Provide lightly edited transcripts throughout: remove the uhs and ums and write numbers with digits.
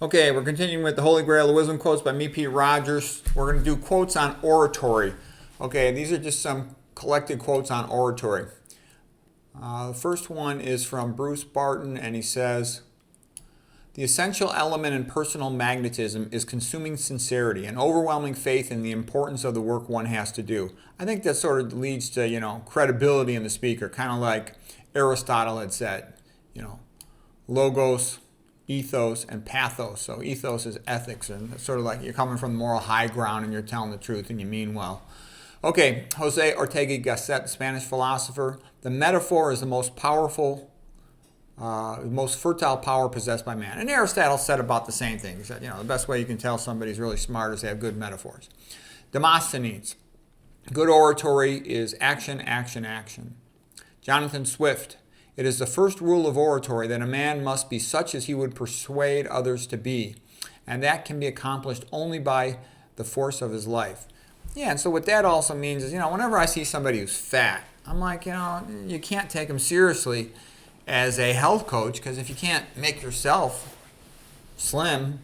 Okay, we're continuing with the Holy Grail of Wisdom quotes by me, Pete Rogers. We're going to do quotes on oratory. Okay, these are just some collected quotes on oratory. The first one is from Bruce Barton, and he says, "The essential element in personal magnetism is consuming sincerity and overwhelming faith in the importance of the work one has to do." I think that sort of leads to, credibility in the speaker, kind of like Aristotle had said, logos, ethos, and pathos. So ethos is ethics, and it's sort of like you're coming from the moral high ground and you're telling the truth and you mean well. Okay, Jose Ortega Gasset, the Spanish philosopher. "The metaphor is the most powerful, most fertile power possessed by man." And Aristotle said about the same thing. He said, the best way you can tell somebody's really smart is they have good metaphors. Demosthenes, "Good oratory is action, action, action." Jonathan Swift, "It is the first rule of oratory that a man must be such as he would persuade others to be, and that can be accomplished only by the force of his life." Yeah, and so what that also means is, whenever I see somebody who's fat, I'm like, you can't take him seriously as a health coach, because if you can't make yourself slim,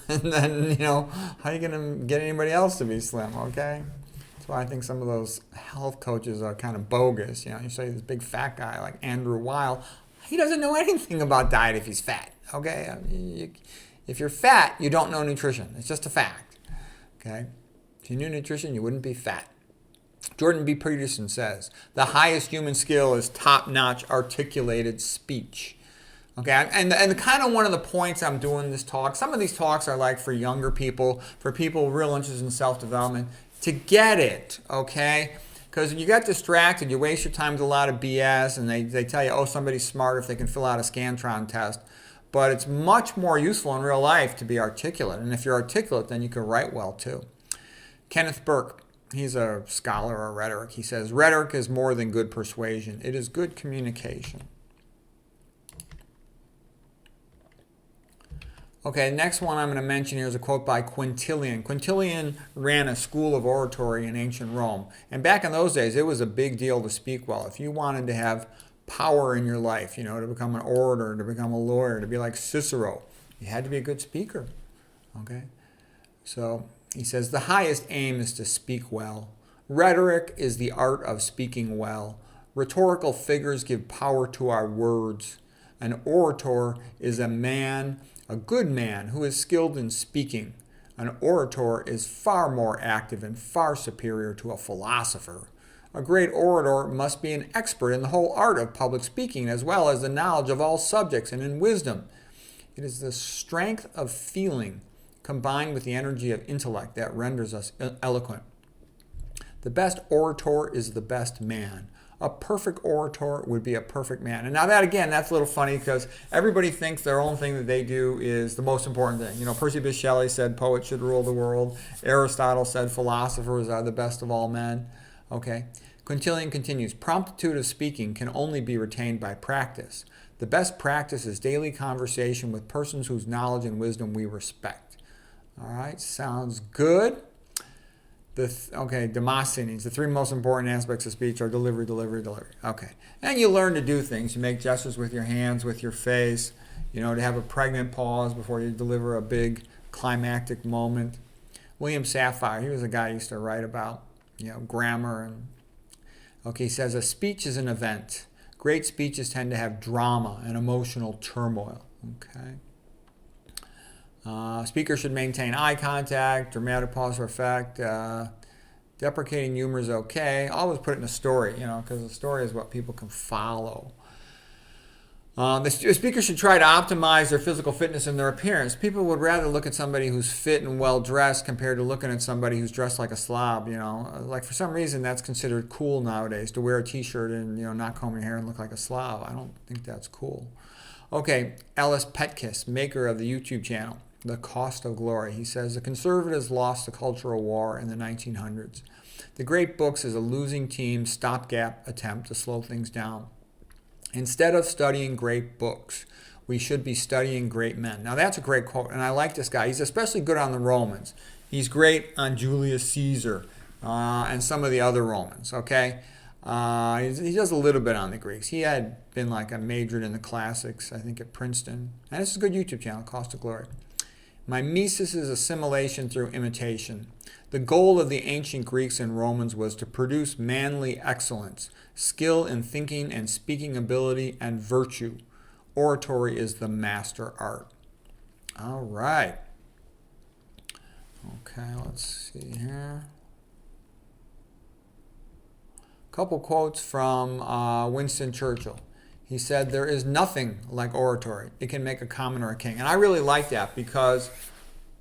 then, how are you going to get anybody else to be slim, okay? That's why I think some of those health coaches are kind of bogus. You say this big fat guy like Andrew Weil, he doesn't know anything about diet if he's fat, okay? If you're fat, you don't know nutrition. It's just a fact, okay? If you knew nutrition, you wouldn't be fat. Jordan B. Peterson says, "The highest human skill is top-notch articulated speech." Okay, and kind of one of the points I'm doing this talk, some of these talks are like for younger people, for people real interested in self-development, to get it, okay? Because you get distracted, you waste your time with a lot of BS, and they tell you, somebody's smart if they can fill out a Scantron test. But it's much more useful in real life to be articulate. And if you're articulate, then you can write well too. Kenneth Burke, he's a scholar of rhetoric. He says, "Rhetoric is more than good persuasion. It is good communication." Okay, next one I'm going to mention here is a quote by Quintilian. Quintilian ran a school of oratory in ancient Rome. And back in those days, it was a big deal to speak well. If you wanted to have power in your life, to become an orator, to become a lawyer, to be like Cicero, you had to be a good speaker. Okay? So he says, "The highest aim is to speak well. Rhetoric is the art of speaking well. Rhetorical figures give power to our words. An orator is a good man who is skilled in speaking. An orator is far more active and far superior to a philosopher. A great orator must be an expert in the whole art of public speaking, as well as the knowledge of all subjects and in wisdom. It is the strength of feeling combined with the energy of intellect that renders us eloquent. The best orator is the best man. A perfect orator would be a perfect man." And now that, again, that's a little funny because everybody thinks their own thing that they do is the most important thing. Percy Bysshe Shelley said poets should rule the world. Aristotle said philosophers are the best of all men. Okay. Quintilian continues, "Promptitude of speaking can only be retained by practice. The best practice is daily conversation with persons whose knowledge and wisdom we respect." All right, sounds good. Demosthenes, "The three most important aspects of speech are delivery, delivery, delivery." Okay. And you learn to do things. You make gestures with your hands, with your face, to have a pregnant pause before you deliver a big climactic moment. William Safire, he was a guy who used to write about, grammar. He says, "A speech is an event. Great speeches tend to have drama and emotional turmoil." Okay. Speaker should maintain eye contact, dramatic pause for effect. Deprecating humor is okay. Always put it in a story, because the story is what people can follow. The speaker should try to optimize their physical fitness and their appearance. People would rather look at somebody who's fit and well-dressed compared to looking at somebody who's dressed like a slob, Like for some reason that's considered cool nowadays, to wear a t-shirt and, not comb your hair and look like a slob. I don't think that's cool. Okay, Ellis Petkus, maker of the YouTube channel, The Cost of Glory. He says, "The conservatives lost the cultural war in the 1900s. The great books is a losing team stopgap attempt to slow things down. Instead of studying great books, we should be studying great men." Now that's a great quote, and I like this guy. He's especially good on the Romans. He's great on Julius Caesar and some of the other Romans, okay? He does a little bit on the Greeks. He had been like a majored in the classics, I think, at Princeton. And it's a good YouTube channel, Cost of Glory. Mimesis is assimilation through imitation. The goal of the ancient Greeks and Romans was to produce manly excellence, skill in thinking and speaking ability, and virtue. Oratory is the master art. All right. Okay, let's see here. A couple quotes from Winston Churchill. He said, "There is nothing like oratory. It can make a common or a king." And I really like that because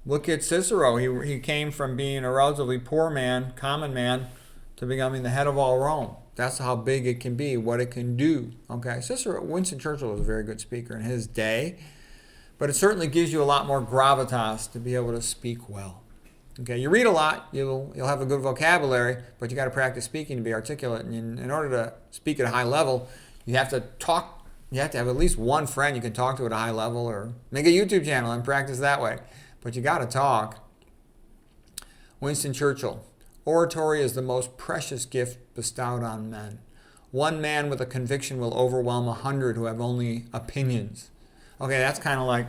look at Cicero. He came from being a relatively poor man, common man, to becoming the head of all Rome. That's how big it can be, what it can do. Okay, Winston Churchill was a very good speaker in his day, but it certainly gives you a lot more gravitas to be able to speak well. Okay, you read a lot, you'll have a good vocabulary, but you got to practice speaking to be articulate. And in order to speak at a high level, you have to talk. You have to have at least one friend you can talk to at a high level, or make a YouTube channel and practice that way. But you got to talk. Winston Churchill, oratory is the most precious gift bestowed on men. One man with a conviction will overwhelm 100 who have only opinions. Okay, that's kind of like,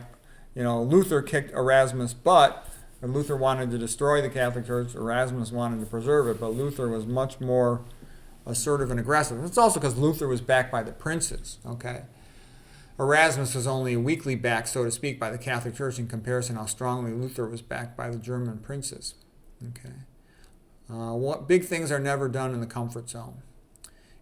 Luther kicked Erasmus' butt. And Luther wanted to destroy the Catholic Church. Erasmus wanted to preserve it, but Luther was much more assertive and aggressive. It's also because Luther was backed by the princes. Okay, Erasmus was only weakly backed, so to speak, by the Catholic Church in comparison how strongly Luther was backed by the German princes. Okay, big things are never done in the comfort zone.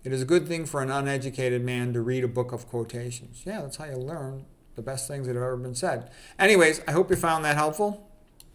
It is a good thing for an uneducated man to read a book of quotations. Yeah, that's how you learn the best things that have ever been said. Anyways, I hope you found that helpful.